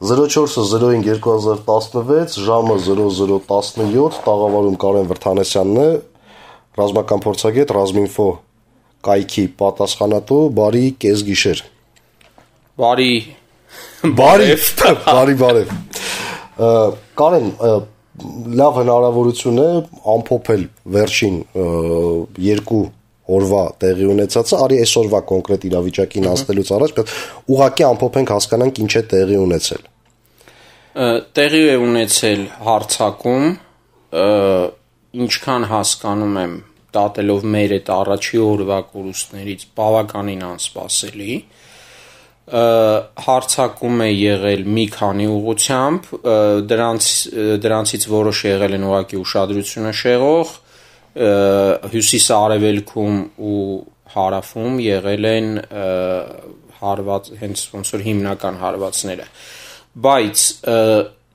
04-05-2016 ժամը 00:17 տաղավարում Կարեն Վրդանեսյանն է, ռազմական փորձագետ, Ռազմինֆո կայքի պատասխանատու, բարի կեսգիշեր։ Բարի բարև։ Կարեն, լավ հնարավորություն է ամփոփել վերջին երկու օրվա տեղի ունեցածը, արի այսօրվա կոնկրետ իրավիճակին անցնելուց առաջ ուղղակի ամփոփենք, հասկանանք ինչ է տեղի ունեցել։ Տեղի է ունեցել հարձակում, ինչքան հասկանում եմ, դատելով մեր այդ առաջի օրվա կորուստներից բավականին անսպասելի, հարձակում է եղել մի քանի ուղղությամբ, դրանցից որոշ եղել են ուղղակի ուշադրությունը շեղող, հյուսիս-արևելքում ու հարավում եղել են հենց ոնց որ հիմնական հարվածները, բայց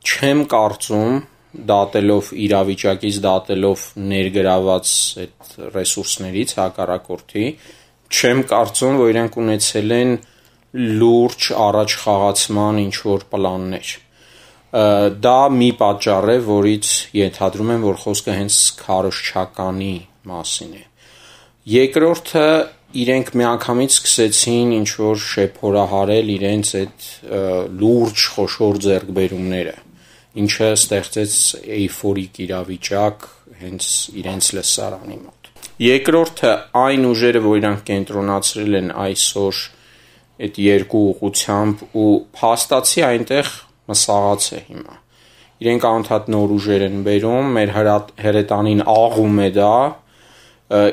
չեմ կարծում, դատելով իրավիճակից, դատելով ներգրաված այդ ռեսուրսներից հակառակորդի, չեմ կարծում, որ իրենք ունեցել են լուրջ առաջխաղացման ինչ-որ պլաններ։ Դա մի պատճառ է, որից ենթադրում եմ, որ խոսքը հենց քարոզչականի մասին է։ Երկրորդը, իրենք միանգամից սկսեցին ինչ-որ շեփորահարել իրենց այդ լուրջ խոշոր ձեռքբերումները, ինչը ստեղծեց էյֆորիկ իրավիճակ հենց իրենց լսարանի մոտ։ Երկրորդը, այն ուժերը, որ իրանք կենտրոնացրել են այսօր այդ երկու ուղղությամբ ու փաստացի այնտեղ մսաղաց է հիմա։ Իրենք անընդհատ նոր ուժեր են բերում, մեր հրետանին աղում է դա,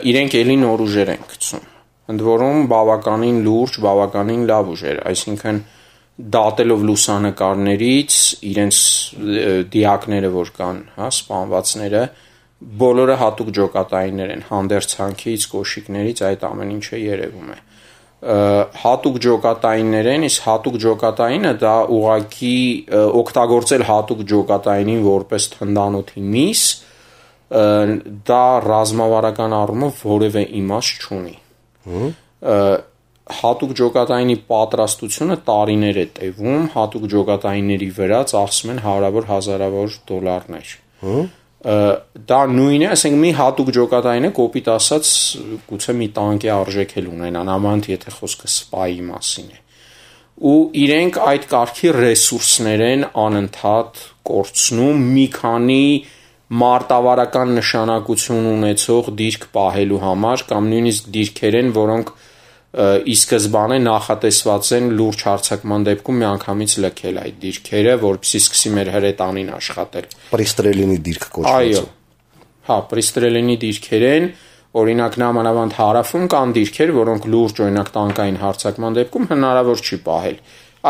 իրենք էլի նոր ուժեր են գցում։ Ընդ որում բավականին լուրջ, բավականին լավ ուժեր, այսինքն դատելով լուսանկարներից, իրենց դիակները, որ կան, սպանվածները, բոլորը հատուկ ջոկատայիններ են, հանդերձանքից, կոշիկներից այդ ամեն ինչը երևում է։ Հատուկ ջոկատայիններ են, իսկ հատուկ ջոկատայինը դա ուղղակի օգտագործել հատուկ ջոկատայինին որպես թնդանոթի միս, դա ռազմավարական առումով որևէ իմաստ չունի։ Հատուկ ջոկատայինի պատրաստությունը տարիներ է տևում, հատուկ ջոկատայինների վրա ծախսում են հարավոր հազարավոր դոլարներ։ Դա նույնն է, ասենք մի հատուկ ջոկատայինը կոպիտ ասած գուցե մի տանկի արժեք էլ ունենա, նմանդ եթե խոսքը սպայի մասին է։ Ու իրենք այդ կարգի ռեսուրսներ են անընդհատ կորցնում մի քանի մարտավարական նշանակություն ունեցող դիրք պահելու համար կամ նույնիսկ դիրքեր են, որոնք ի սկզբանե նախատեսված են լուրջ հարձակման դեպքում միանգամից լքել այդ դիրքերը, որպեսզի սկսի մեր հրետանին աշխատել։ Պրիստրելինի դիրք կոչված։ Այո, պրիստրելինի դիրքեր են, օրինակ նամանավանդ հարավում կան դիրքեր, որոնք լուրջ օրինակ տանկային հարձակման դեպքում հնարավոր չի պահել։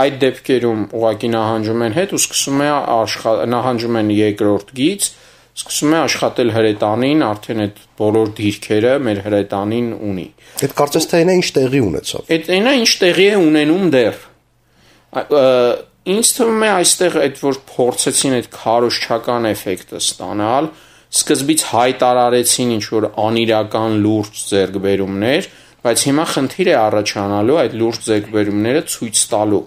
Այդ դեպքերում ուղղակի նահանջում են հետ ու սկսում է նահանջում են երկրորդ գիծ, սկսում է աշխատել հրետանին, արդեն այդ բոլոր դիրքերը մեր հրետանին ունի։ Այդ կարծես թե այնա ինչ տեղի ունեցավ։ Այդ այնա ինչ տեղի է ունենում դեռ։ Ինձ թվում է այստեղ այդ որ փորձեցին այդ քարոզչական էֆեկտը ստանալ, սկզբից հայտարարեցին ինչ որ անիրական լուրջ ձեռքբերումներ, բայց հիմա խնդիր է առաջանալու այդ լուրջ ձեռքբերումները ցույց տալու։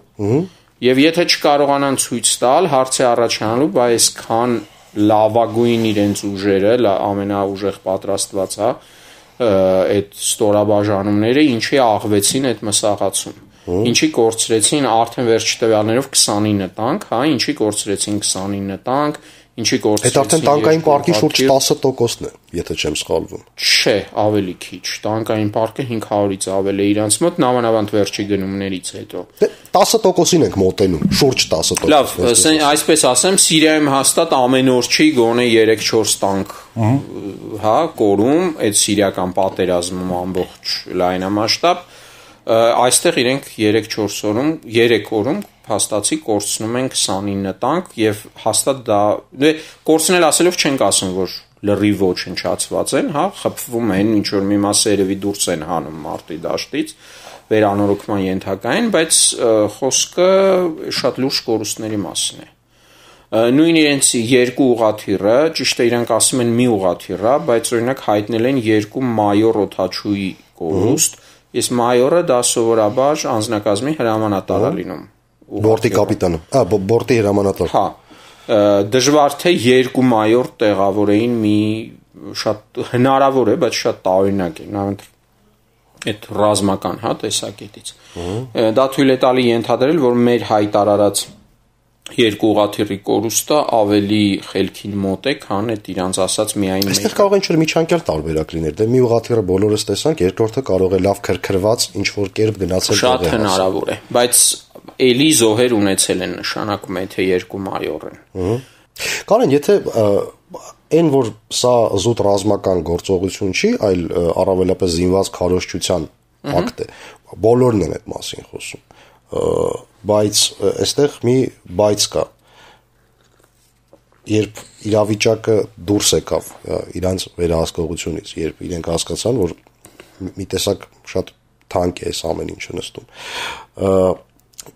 Եվ եթե չկարողանան ցույց տալ, հարց է առաջանալու, բայց այսքան լավագույն իրենց ուժերը, ամենաուժեղ պատրաստված, այդ ստորաբաժանումները ինչի աղվեցին այդ մսաղացում, ինչի կորցրեցին արդեն վերջի տվյալներով 29 տանկ, ինչի կորցրեցին 29 տանկ, ինչի կորցրեցին։ Այդ արդեն տանկային պարկի շուրջ 10%-ն է, եթե չեմ սխալվում։ Չէ, ավելի քիչ, տանկային պարկը 500-ից ավել է իրանց մոտ, նամանավանդ վերջի գնումներից հետո։ 10%-ին ենք մոտենում, շուրջ 10%։ Լավ, այսպես ասեմ, Սիրիայում հաստատ ամեն օր չի գոնե 3-4 տանկ, կորում, այդ սիրիական պատերազմում ամբողջ լայնամասշտաբ, այստեղ իրենք 3 օրում հաստացի կորցնում են 29 տանկ եւ հաստատ դա կորցնել ասելով չենք ասում որ լրիվ ոչնչացված են, խփվում են, ինչ որ մի մասը երևի դուրս են հանում մարտի դաշտից, վերանորոգման ենթակա են, բայց խոսքը շատ լուրջ կորուստների մասին է։ Նույն իրենց երկու ուղաթիռը, ճիշտ է իրանք ասում են մի ուղաթիռ, բայց օրինակ հայտնել են երկու մայոր օդաչուի կորուստ, իսկ մայորը դա սովորաբար անձնակազմի հրամանատար է լինում։ բորտի կապիտանը, բորտի հրամանատար։ Հա, դժվար թե 2 մայոր տեղավորեին մի շատ հնարավոր է, բայց շատ տարօրինակ է, նավանդ այդ ռազմական, հա, տեսակետից։ Դա թույլ է տալի ենթադրել, որ մեր հայտարարած 2 ուղղաթիռի կորուստը ավելի խելքին մոտ է, քան այդ իրանց ասած միայն մեկ։ Այստեղ կարող են միջանկյալ տարբերակ լինել։ Դե մի ուղղաթիռը բոլորս տեսանք, երկրորդը կարող է լավ քրքրված ինչ որ կերպ գնացել տեղը։ Շատ հնարավոր է, բայց էլի զոհեր ունեցել են, նշանակում է թե 2 մայոր են։ Կարեն, եթե այն որ սա զուտ ռազմական գործողություն չի, այլ առավելապես զինված քարոզչության ակտ է, բոլորն են այդ մասին խոսում։ Բայց այստեղ մի բայց կա, երբ իրավիճակը դուրս եկավ իրանց վերահսկողությունից, երբ իրենք հասկացան, որ մի տեսակ շատ թանկ է այս ամեն ինչը նստում,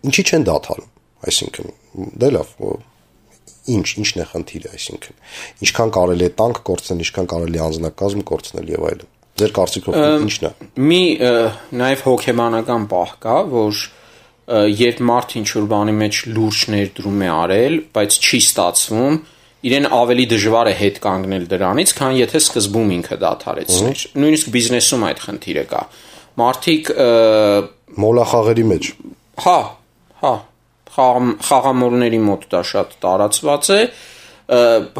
ինչի չեն դադարում, այսինքն դե լավ, ինչն է խնդիրը, այսինքն ինչքան կարելի է տանկ կորցնել, ինչքան կարելի է անձնակազմ կորցնել եւ այլն։ Ձեր կարծիքով ինչն է։ Մի նաեւ հոգեբանական պահ կա, որ երբ մարդ ինչ-որ բանի մեջ լուրջ ներդրում է արել, բայց չի ստացվում, իրեն ավելի դժվար է հետ կանգնել դրանից, քան եթե սկզբում ինքը դադարեցներ։ Նույնիսկ բիզնեսում այդ խնդիրը կա։ Մարդիկ մոլախաղերի մեջ։ Հա, խաղամոլների մոտ դա շատ տարածված է,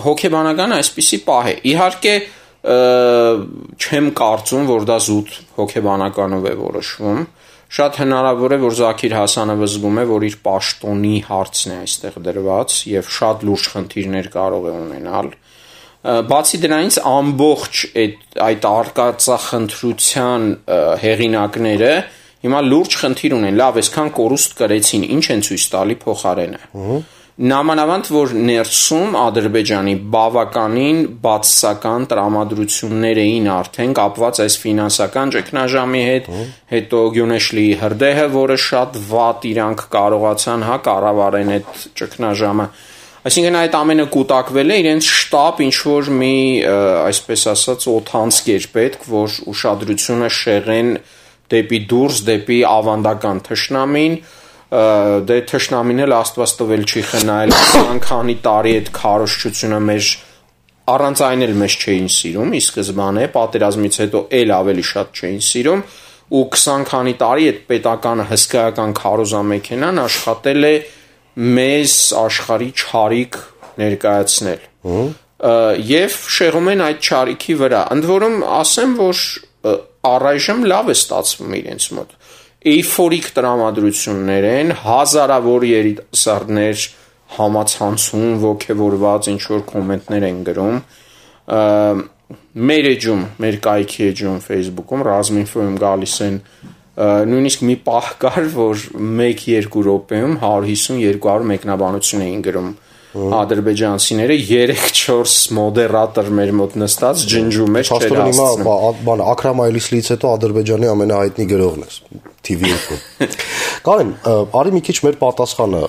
հոգեբանական այսպիսի պահ է։ Իհարկե չեմ կարծում, որ դա զուտ հոգեբանականով է որոշվում։ Շատ հնարավոր է, որ Զաքիր Հասանովը զգում է, որ իր պաշտոնի հարցն է այստեղ դրված եւ շատ լուրջ խնդիրներ կարող է ունենալ։ Բացի դրանից ամբողջ այդ արկածախնդրության հեղինակները հիմա լուրջ խնդիր ունեն, լավ, այսքան կորուստ կրեցին, ինչ են ցույց տալի փոխարենը։ Նամանավանդ որ ներսում Ադրբեջանի բավականին բացասական տրամադրություններ էին արդեն կապված այս ֆինանսական ճգնաժամի հետ, հետո Գյունեշլիի հրդեհը, որը շատ վատ իրանք կարողացան կառավարեն այդ ճգնաժամը։ Այսինքն այդ ամենը կուտակվել է, իրենց շտաբ ինչ որ մի, այսպես ասած, օթանցք էր պետք, որ ուշադրությունը շեղեն դեպի դուրս, դեպի ավանդական թշնամին, դե թշնամին էլ Աստված տվել չի խնայել, քանի տարի այդ քարոզչությունը մեր առանց այն էլ մեզ չէին սիրում, ի սկզբանե պատերազմից հետո էլ ավելի շատ չէին սիրում, ու 20 քանի տարի այդ պետական հսկայական քարոզամեքենան աշխատել է մեզ աշխարհի չարիք ներկայացնել։ Եվ շեղում են այդ չարիքի վրա։ Ընդ որում ասեմ, որ առայժմ լավ է ստացվում իրենց մոտ։ Էյֆորիկ տրամադրություններ են, հազարավոր երիտասարդներ համացանցում, ոգևորված ինչ-որ կոմենտներ են գրում, մեր էջում, մեր կայքի էջում, Facebook-ում, Ռազմինֆոյում գալիս են նույնիսկ մի պահ կար, որ 1-2 րոպեում 150-200 մեկնաբանություն էին գրում ադրբեջանցիները, 3-4 մոդերատոր մեր մոտ նստած ջնջում էր չեր հասցնում։ Բան Աքրամ Այլիսլից հետո Ադրբեջանի ամենահայտնի գրողն է TV-ում։ Կարեն, արի մի քիչ մեր պատասխանը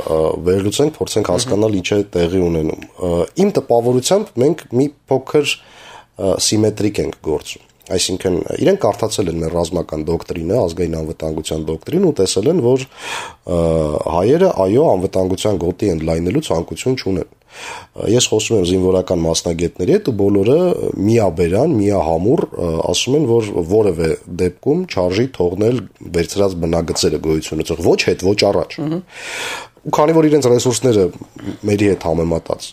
վերլուծենք, փորձենք հասկանալ ինչ է տեղի ունենում։ Իմ տպավորությամբ մենք մի փոքր սիմետրիկ ենք գործում։ Այսինքն իրենք կարդացել են մեր ռազմական դոկտրինը, ազգային անվտանգության դոկտրին ու տեսել են, որ հայերը այո անվտանգության գոտի ընդլայնելու ցանկություն չունեն։ Ես խոսում եմ զինվորական մասնագետների հետ ու բոլորը միաբերան, միահամուռ ասում են, որ որևէ դեպքում չարժի թողնել վերցրած բնագծերը գոյություն ունեցող ոչ հետ, ոչ առաջ։ Ու քանի որ իրենց ռեսուրսները մերի հետ համեմատած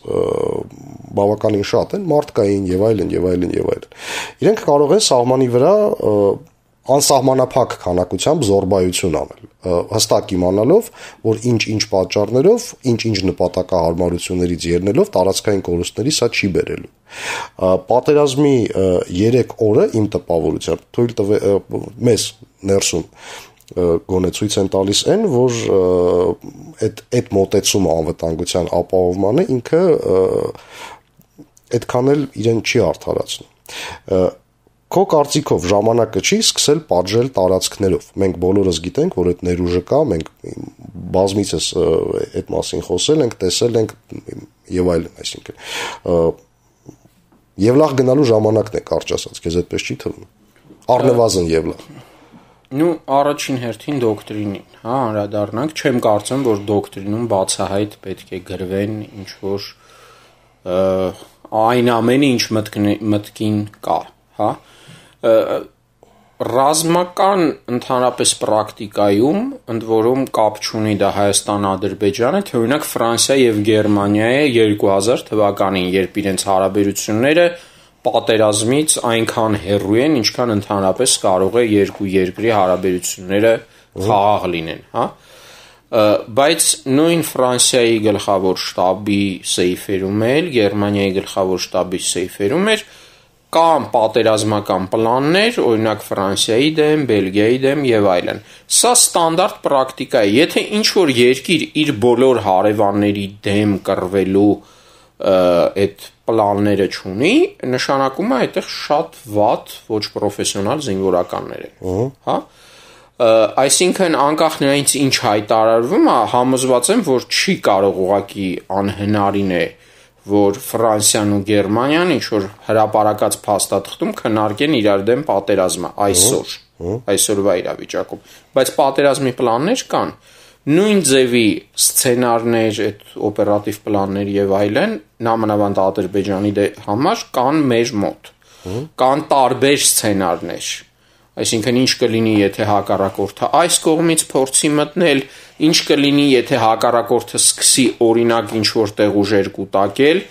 բավականին շատ են, մարդկային եւ այլն եւ այլն եւ այլն։ Իրենք կարող են սահմանի վրա անսահմանափակ քանակությամբ զորբայություն անել, հստակ իմանալով, որ ինչ պատճառներով, ինչ նպատակահարմարություններից ելնելով տարածքային կորուստների սա չի բերելու։ Պատերազմի 3 օրը իմ տպավորությամբ թույլ տվել մեզ ներսում գոնե ցույց են տալիս այն, որ այդ մոտեցումը անվտանգության ապահովմանը ինքը այդքան էլ իրեն չի արդարացնում։ Քո կարծիքով ժամանակը չի սկսել պատժել տարածքներով։ Մենք բոլորս գիտենք, որ այդ ներուժը կա, մենք բազմիցս այդ մասին խոսել ենք, տեսել ենք եւ այլն, այսինքն եւ լավ գնալու ժամանակն է, կարճ ասած, քեզ այդպես չի թվում։ Առնվազն եւ լավ։ Նու առաջին հերթին դոկտրինին, հա, անդրադառնանք, չեմ կարծում, որ դոկտրինում բացահայտ պետք է գրվեն ինչ որ այն ամենը, ինչ մտքին կա, հա։ Ռազմական ընդհանրապես պրակտիկայում, ընդ որում կապ չունի դա Հայաստան-Ադրբեջանը, թե օրինակ Ֆրանսիա եւ Գերմանիա է 2000 թվականին, երբ իրենց հարաբերությունները պատերազմից այնքան հեռու են, ինչքան ընդհանրապես կարող է երկու երկրի հարաբերությունները խաղաղ լինեն, հա։ Բայց նույն Ֆրանսիայի գլխավոր շտաբի սեյֆերում էլ, Գերմանիայի գլխավոր շտաբի սեյֆերում էր կան պատերազմական պլաններ, օրինակ Ֆրանսիայի դեմ, Բելգիայի դեմ եւ այլն։ Սա ստանդարտ պրակտիկա է։ Եթե ինչ որ երկիր իր բոլոր հարևանների դեմ կռվելու այդ պլանները չունի, նշանակում է այդտեղ շատ վատ, ոչ պրոֆեսիոնալ զինվորականներ են, հա։ Այսինքն անկախ նրանից ինչ հայտարարվում է, համոզված եմ, որ չի կարող ուղղակի անհնարին է որ Ֆրանսիան ու Գերմանիան ինչ որ հրապարակած փաստաթղթում քննարկեն իրար դեմ պատերազմը այսօրվա իրավիճակում, բայց պատերազմի պլաններ կան, նույն ձևի սցենարներ, այդ օպերատիվ պլաններ եւ այլն, նամանավանդ Ադրբեջանի համար կան մեր մոտ, կան տարբեր սցենարներ, այսինքն ինչ կլինի, եթե հակառակորդը այս կողմից փորձի մտնել, ինչ կլինի, եթե հակառակորդը սկսի օրինակ ինչ որտեղ ուժեր կուտակել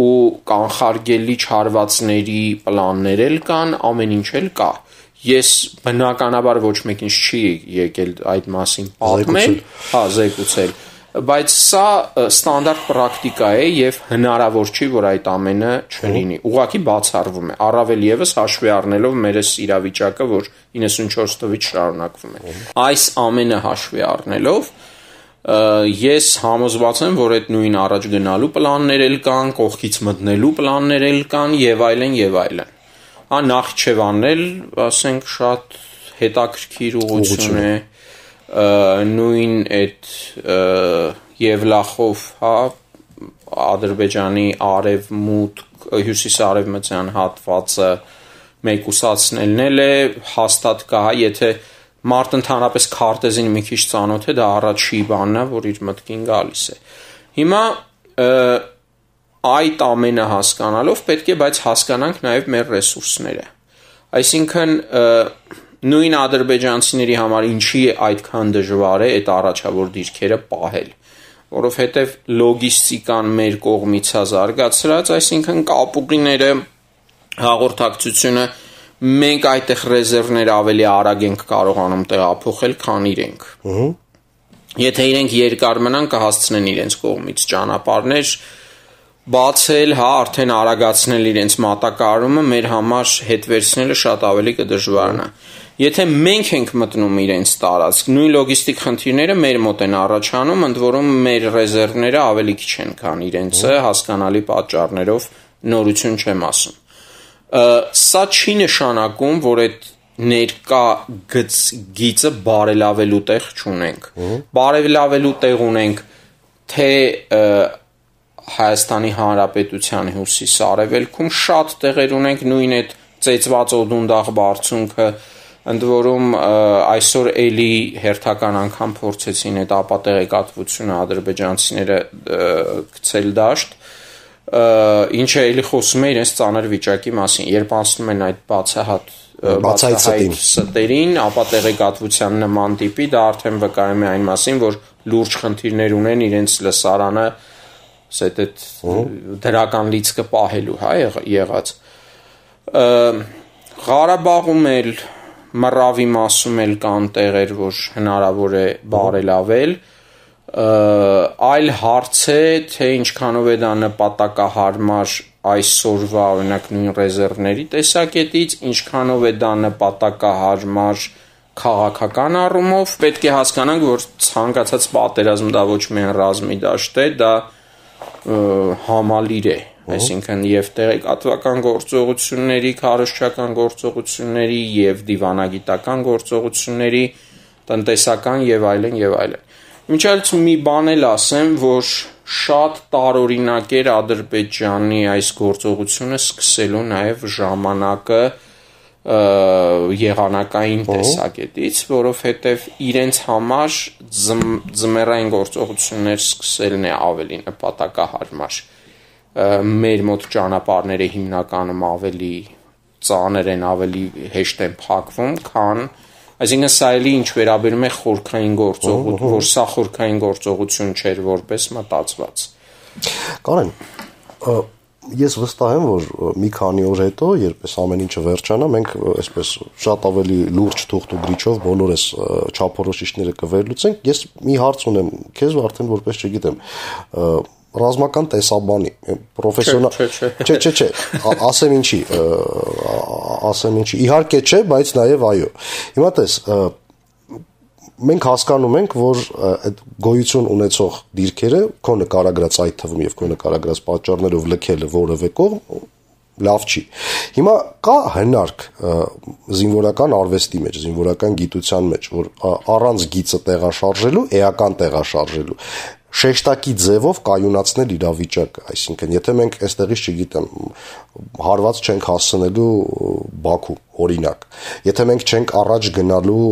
ու կանխարգելի չարվածների պլաններ էլ կան, ամեն ինչ էլ կա։ Ես բնականաբար ոչ մեկին չի եկել այդ մասին պատմել, հա, զեկուցել, բայց սա ստանդարտ պրակտիկա է եւ հնարավոր չի, որ այդ ամենը չլինի։ Ուղղակի բացառվում է, առավել եւս հաշվի առնելով մերս իրավիճակը, որ 94 թվականից շարունակվում է։ Այս ամենը հաշվի առնելով ես համոզված եմ, որ այդ նույն առաջ գնալու պլաններ էլ կան, կողքից մտնելու պլաններ էլ կան եւ այլն եւ այլն։ Հա Նախիջևանն էլ, ասենք, շատ հետաքրքիր ուղղություն է, նույն այդ Եվլախով, հա, Ադրբեջանի արևմուտք, հյուսիսարևմտյան հատվածը մեկուսացնելն էլ է հաստատ կա, եթե մարդ ընդհանրապես քարտեզին մի քիչ ծանոթ է, դա առաջի բանն է, որ իր մտքին գալիս է։ Հիմա այդ ամենը հասկանալով պետք է բայց հասկանանք նաև մեր ռեսուրսները։ Այսինքն նույն ադրբեջանցիների համար ինչի այդքան դժվար է այդ առաջավոր դիրքերը պահել, որովհետև լոգիստիկան մեր կողմից է զարգացրած, այսինքն կապուկիները, հաղորդակցությունը, մենք այդտեղ ռեզերվներ ավելի արագ ենք կարողանում տեղափոխել, քան իրենք։ Եթե իրենք երկար մնան, կհասցնեն իրենց կողմից ճանապարհներ բացել, հա, արդեն արագացնել իրենց մատակարարումը, մեր համար հետ վերցնելը շատ ավելի կդժվարն է։ Եթե մենք ենք մտնում իրենց տարածք, նույն լոգիստիկ խնդիրները մեր մոտ են առաջանում, ընդ որում մեր ռեզերվները ավելի քիչ են, քան իրենցը, հասկանալի պատճառներով, նորություն չեմ ասում։ Սա չի նշանակում, որ այդ ներկա գիծը բարելավելու տեղ չունենք։ Բարելավելու տեղ ունենք թե Հայաստանի Հանրապետության հյուսիս-արևելքում շատ տեղեր ունենք, նույն այդ ծեծված օդունդաղ բարձունքը, ընդ որում այսօր էլի հերթական անգամ փորձեցին այդ ապատեղեկատվությունը ադրբեջանցիները գցել դաշտ, ինչը էլի խոսում է իրենց ծանր վիճակի մասին, երբ անցնում են այդ բացահայտ ստերին, ապատեղեկատվության նման տիպի, դա արդեն վկայում է այն մասին, որ լուրջ խնդիրներ ունեն իրենց լսարանը այդ դրական լիցքը պահելու, հա, եղած։ Ղարաբաղում էլ մռավի մասում էլ կան տեղեր, որ հնարավոր է բարելավել, այլ հարց է, թե ինչքանով է դա նպատակահարմար այսօրվա օրինակ նույն ռեզերվների տեսակետից, ինչքանով է դա նպատակահարմար քաղաքական առումով, պետք է հասկանանք, որ ցանկացած պատերազմ դա ոչ միայն ռազմի դաշտ է, դա համալիր է, այսինքն եւ տեղեկատվական գործողությունների, քարոզչական գործողությունների եւ դիվանագիտական գործողությունների, տնտեսական եւ այլն եւ այլն։ Մինչդեռ մի բան էլ ասեմ, որ շատ տարօրինակ էր Ադրբեջանի այս գործողությունը սկսելու նաեւ ժամանակը, եղանակային տեսակետից, որովհետև իրենց համար ձմեռային գործողություններ սկսելն է ավելի նպատակահարմար։ Մեր մոտ ճանապարհները հիմնականում ավելի ծանր են, ավելի հեշտ են փակվում, քան այսինքն սա էլի ինչ վերաբերում է խորքային գործողություն, որ սա խորքային գործողություն չէր որպես մտածված։ Կարեն, ես վստահ եմ, որ մի քանի օր հետո, երբ այս ամեն ինչը վերջանա, մենք այսպես շատ ավելի լուրջ թուղթ ու գրիչով բոլորս չափորոշիչները կվերլուծենք։ Ես մի հարց ունեմ քեզ, արդեն որպես չգիտեմ, ռազմական տեսաբանի, պրոֆեսիոնալ, չէ, ասեմ ինչի, իհարկե չէ, բայց նաև այո։ Հիմա տես, մենք հասկանում ենք, որ այդ գոյություն ունեցող դիրքերը քո նկարագրած այդ թվում եւ քո նկարագրած պատճառներով լքելը որևէ կողմ լավ չի։ Հիմա կա հնարք զինվորական արվեստի մեջ, զինվորական գիտության մեջ, որ առանց գիծը տեղաշարժելու, էական տեղաշարժելու շեշտակի ձևով կայունացնել իրավիճակը, այսինքն եթե մենք այստեղից չգիտեմ հարված չենք հասցնելու Բաքու օրինակ, եթե մենք չենք առաջ գնալու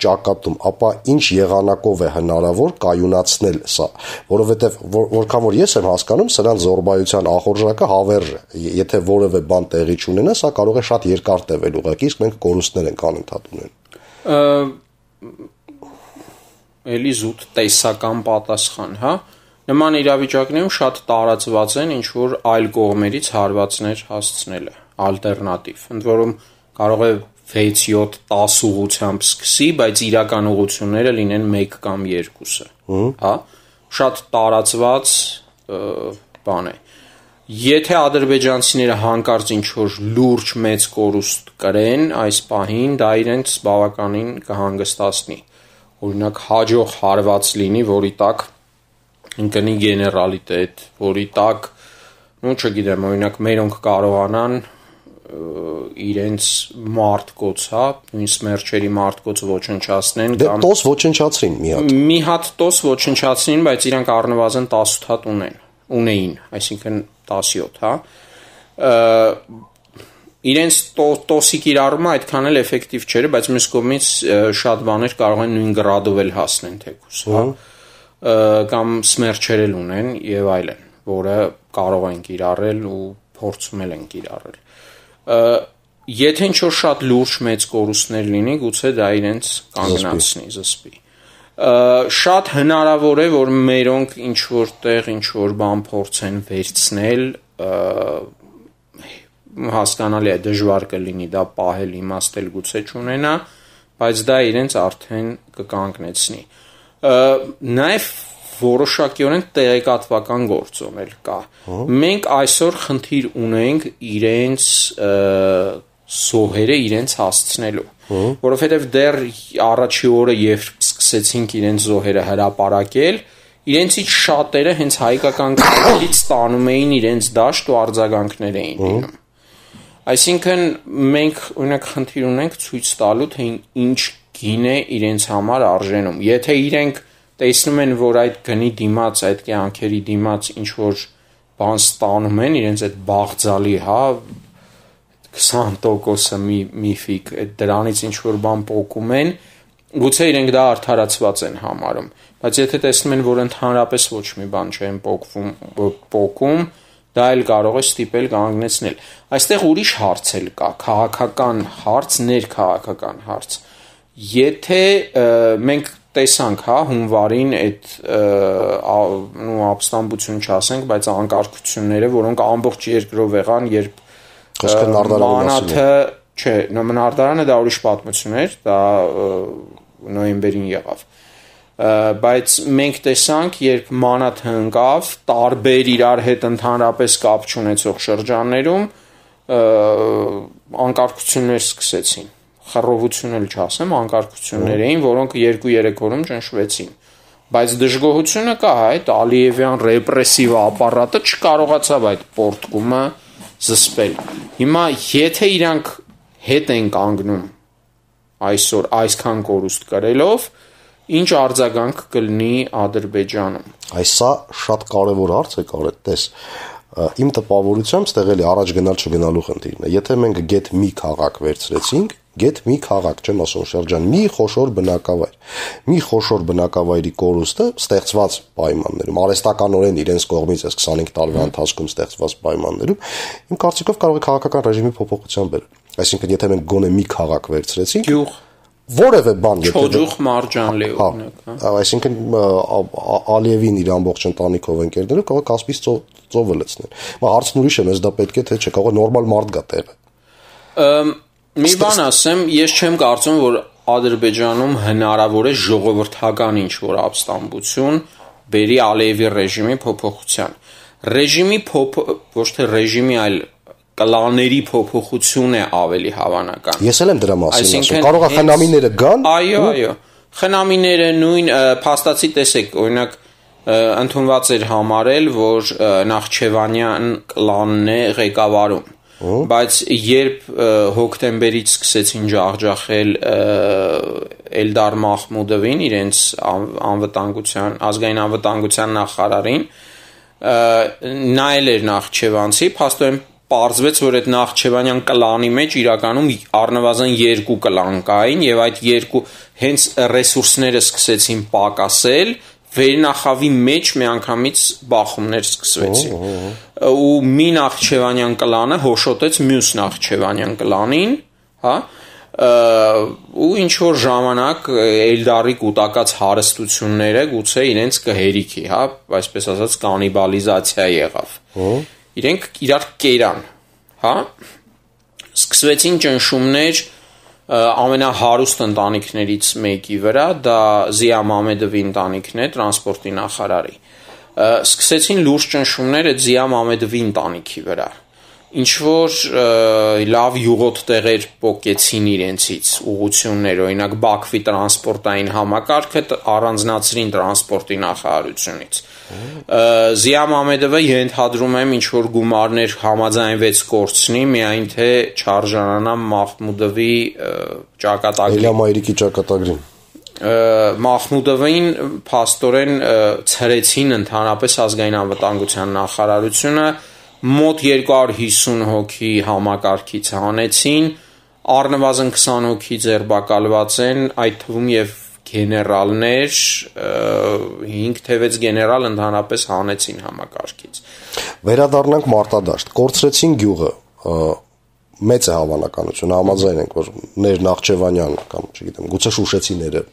ճակատում, ապա ինչ եղանակով է հնարավոր կայունացնել սա, որովհետև որքան որ ես եմ հասկանում, սրանց զորբայության ախորժակը հավերժ է, եթե որևէ բան տեղի չունենա, սա կարող է շատ երկար տևել ուղղակի, իսկ մենք կորուստներ ենք անընդհատ ունենում։ Էլի զուտ տեսական պատասխան, հա, նման իրավիճակներում շատ տարածված են ինչ-որ այլ կողմերից հարվածներ հասցնելը, ալտերնատիվ, ընդ որում կարող է 6-7 10 ուղղությամբ սկսի, բայց իրական ուղղությունները լինեն 1 կամ 2-ը, հա, շատ տարածված բան է։ Եթե ադրբեջանցիները հանկարծ ինչ-որ լուրջ մեծ կորուստ կրեն այս պահին, դա իրենց բավականին կհանգստացնի։ Օրինակ հաջող հարված լինի, որի տակ ընկնի գեներալիտետ, որի տակ, չգիտեմ, օրինակ մերոնք կարողանան իրենց մարտկոց, հա, նույն սմերչերի մարտկոց ոչնչացնեն կամ տոս ոչնչացրին մի հատ։ Մի հատ տոս ոչնչացրին, բայց իրանք առնվազն 10 հատ ունեին, այսինքն 17, հա։ Իրենց տոսի կիրառումը այդքան էլ էֆեկտիվ չէր, բայց մյուս կողմից շատ բաներ կարող են նույն գրադով էլ հասնեն թեկուզ, հա, կամ սմերչեր էլ ունեն եւ այլն, որը կարող են կիրառել ու փորձում են կիրառել։ Եթե ինչ-որ շատ լուրջ մեծ կորուստներ լինի, գուցե դա իրենց կանգնացնի, զսպի։ Շատ հնարավոր է, որ մերոնք ինչ-որ տեղ ինչ-որ բան փորձեն վերցնել, հասկանալի է, դժվար կլինի դա պահել, իմաստել գուցե չունենա, բայց դա իրենց արդեն կկանգնեցնի։ Նաև որոշակիորեն տեղեկատվական գործոն էլ կա։ Մենք այսօր խնդիր ունենք իրենց զոհերը իրենց հասցնելու, որովհետև դեռ առաջի օրը երբ սկսեցինք իրենց զոհերը հրապարակել, իրենցից շատերը հենց հայկական կողմից ստանում էին իրենց դաշտ ու արձագանքներ էին դիմում։ Այսինքն մենք օրինակ խնդիր ունենք ցույց տալու, թե ինչ գին է իրենց համար արժենում։ Եթե իրենք տեսնում են, որ այդ գնի դիմաց, այդ կյանքերի դիմաց ինչ որ բան ստանում են, իրենց այդ բաղձալի, հա, 20%-ը միֆիկ, այդ դրանից ինչ որ բան պոկում են, գուցե իրենք դա արդարացված են համարում, բայց եթե տեսնում են, որ ընդհանրապես ոչ մի բան չեն պոկում, դա էլ կարող է ստիպել կանգնեցնել։ Այստեղ ուրիշ հարց էլ կա, քաղաքական հարց, ներքաղաքական հարց։ Եթե մենք տեսանք, հա, հունվարին այդ ապստամբություն չասենք, բայց անկարգությունները, որոնք ամբողջ երկրով եղան, երբ մանաթը, չէ, նարդարանը դա ուրիշ պատմություն էր, դա նոյեմբերին եղավ։ Բայց մենք տեսանք, երբ մանաթը ընկավ, տարբեր իրար հետ ընդհանրապես կապ չունեցող շրջաններում անկարգություններ սկսեցին, խռովություն էլ չասեմ, անկարգություններ էին, որոնք 2-3 օրում ճնշվեցին, բայց դժգոհությունը կա, այդ Ալիևյան ռեպրեսիվ ապարատը չկարողացավ այդ պորտկումը զսպել։ Հիմա եթե իրանք հետ են կանգնում այսօր այսքան կորուստ կրելով, ինչ արձագանք կլինի Ադրբեջանում։ Այս սա շատ կարևոր հարց է, կարետ, տես, Իմ տպավորությամբ ստեղ էլի առաջ գնալ չգնալու խնդիրն է։ Եթե մենք գետ մի քաղաք վերցրեցինք, գետ մի քաղաք, չեմ ասում շրջան, մի խոշոր բնակավայր։ Մի խոշոր բնակավայրի կորուստը ստեղծված պայմաններում, արհեստականորեն իրենց կողմից այս 25 տարվա ընթացքում ստեղծված պայմաններում, իմ կարծիքով կարող է քաղաքական ռեժիմի փոփոխության բերել։ Այսինքն, եթե մենք գոնե մի քաղաք վերցրեցինք, որևէ բան, Չոջուխ Մարջանլի օրինակ, այսինքն Ալիևին իր ամբողջ ընտանիքով ընկերներով կարող է Կասպից ծովը լցնել։ Հարցն ուրիշ է, մեզ դա պետք է թե չէ, կարող է նորմալ մարդ գա տեղը։ Մի բան ասեմ, ես չեմ կարծում, որ Ադրբեջանում հնարավոր է ժողովրդական ինչ-որ ապստամբություն բերի Ալիևի ռեժիմի փոփոխության։ Ռեժիմի ոչ թե ռեժիմի, այլ կլանների փոփոխություն է ավելի հավանական։ Ես էլ եմ դրա մասին ասում, կարող է խնամիները գան։ Այո, խնամիները նույն փաստացի տեսեք, օրինակ ընդունված էր համարել, որ Նախճեվանյան կլանն է ղեկավարում, բայց երբ հոկտեմբերից սկսեցին ջախջախել Էլդար Մախմուդովին, իրենց ազգային անվտանգության նախարարին, նայել էր Նախճեվանցի, փաստորեն պարզվեց, որ այդ Նախճեվանյան կլանի մեջ իրականում առնվազն 2 կլան կային եւ այդ 2 հենց ռեսուրսները սկսեցին պակասել, վերնախավի մեջ միանգամից բախումներ սկսվեցին։ Ու մի Նախճեվանյան կլանը հոշոտեց մյուս Նախճեվանյան կլանին, հա, ու ինչ որ ժամանակ Էլդարի կուտակած հարստությունները գուցե իրենց կհերիքի, հա, այսպես ասած կանիբալիզացիա եղավ։ Իրենք իրար կերան, հա, սկսվեցին ճնշումներ ամենահարուստ ընտանիքներից մեկի վրա, դա Զիա Մամեդովի ընտանիքն է, տրանսպորտի նախարարի, սկսեցին լուրջ ճնշումներ այդ Զիա Մամեդովի ընտանիքի վրա, ինչ որ լավ յուղոտ տեղեր պոկեցին իրենցից, ուղղություններ, օրինակ Բաքվի տրանսպորտային համակարգը առանձնացրին տրանսպորտի նախարարությունից։ Զիա Մամեդովը ենթադրում եմ ինչ որ գումարներ համաձայնվեց կորցնի, միայն թե չարժանանա Մախմուդովի ճակատագրին։ Էլամայրիկի ճակատագրին։ Մախմուդովին փաստորեն ցրեցին ընդհանրապես ազգային անվտանգության նախարարությունը, մոտ 250 հոգի համակարգից հանեցին, առնվազն 20 հոգի ձերբակալված են, այդ թվում եւ գեներալներ, 5-6 գեներալ ընդհանրապես հանեցին համակարգից։ Վերադառնանք մարտադաշտ, կորցրեցին գյուղը, մեծ է հավանականությունը, համաձայն ենք, որ Նախճեվանյան կամ, չգիտեմ, գուցե շուշեցիները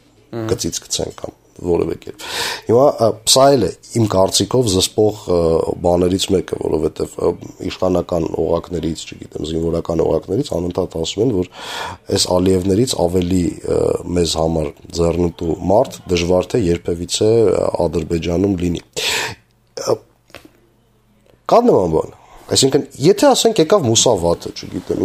գծից գցեն կամ որևէ կերպ։ Հիմա սա էլ է իմ կարծիքով զսպող բաներից մեկը, որովհետև իշխանական օղակներից, չգիտեմ, զինվորական օղակներից անընդհատ ասում են, որ այս Ալիևներից ավելի մեզ համար ձեռնտու մարդ դժվար թե երբևիցե Ադրբեջանում լինի։ Կա նման բան։ Այսինքն, եթե ասենք եկավ Մուսավատը, չգիտեմ,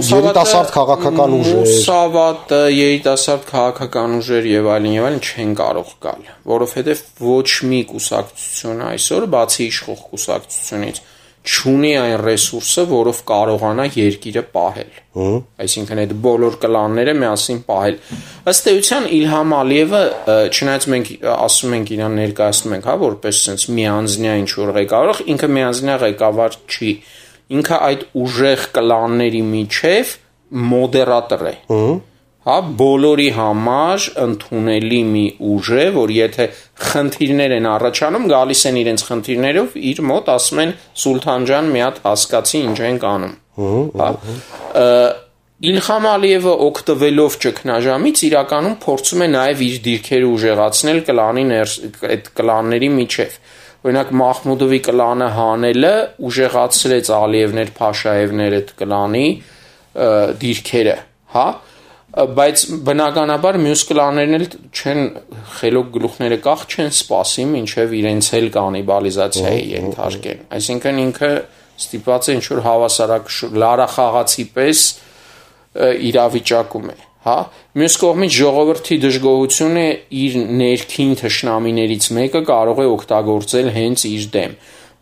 երիտասարդ քաղաքական ուժեր, Մուսավատը, երիտասարդ քաղաքական ուժեր եւ այլն չեն կարող գալ, որովհետեւ ոչ մի կուսակցություն այսօր, բացի իշխող կուսակցությունից, չունի այն ռեսուրսը, որով կարողանա երկիրը պահել։ Այսինքն այդ բոլոր կլանները միասին պահել։ Ըստ էության Իլհամ Ալիևը, չնայած մենք ասում ենք իրան ներկայացնում ենք, հա, որպես sense միանձնյա ինչ որ ղեկավար, ինքը միանձնյա ղեկավար չի։ Ինքը այդ ուժեղ կլանների միջև մոդերատոր է։ Հա, բոլորի համար ընդունելի մի ուժ է, որ եթե խնդիրներ են առաջանում, գալիս են իրենց խնդիրներով, իր մոտ ասում են Սուլթան ջան, մի հատ հասկացի ինչ ենք անում։ Հա։ Իլհամ Ալիևը օգտվելով ճգնաժամից իրականում փորձում է նաև իր դիրքերը ուժեղացնել այդ կլանների միջև։ Օրինակ Մախմուդովի կլանը հանելը ուժեղացրեց Ալիևներ, Փաշաևներ այդ կլանի դիրքերը, հա։ Բայց բնականաբար մյուս կլաններն էլ չեն խելոք գլուխները կախ չեն սպասի մինչև իրենց էլ կանիբալիզացիայի ենթարկեն։ Այսինքն ինքը ստիպված է ինչ որ հավասարակ լարախաղացի պես իրավիճակում է, հա։ Մյուս կողմից ժողովրդի դժգոհությունը իր ներքին թշնամիներից մեկը կարող է օգտագործել հենց իր դեմ։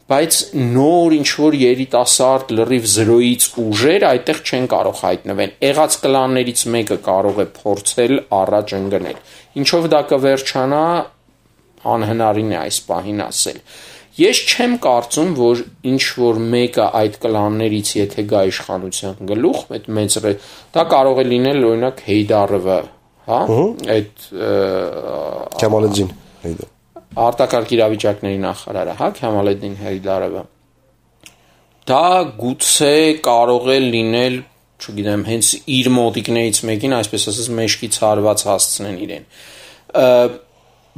Բայց նոր ինչ-որ երիտասարդ լրիվ զրոյից ուժեր այդտեղ չեն կարող հայտնվեն։ Եղած կլաններից մեկը կարող է փորձել առաջ ընկնել։ Ինչով դա կվերջանա, անհնարին է այս պահին ասել։ Ես չեմ կարծում, որ ինչ որ մեկը այդ կլաններից եթե գա իշխանության գլուխ, այդ մեծ դա կարող է լինել օրինակ Հեյդարովը, հա, այդ Քեմալեդին Հեյդար արտակարգ իրավիճակների նախարարը, հա, Քեմալեդին Հեյդարովը։ Դա գուցե կարող է լինել, չգիտեմ, հենց իր մոտիկներից մեկին, այսպես ասած, մեջքից հարված հասցնեն իրեն։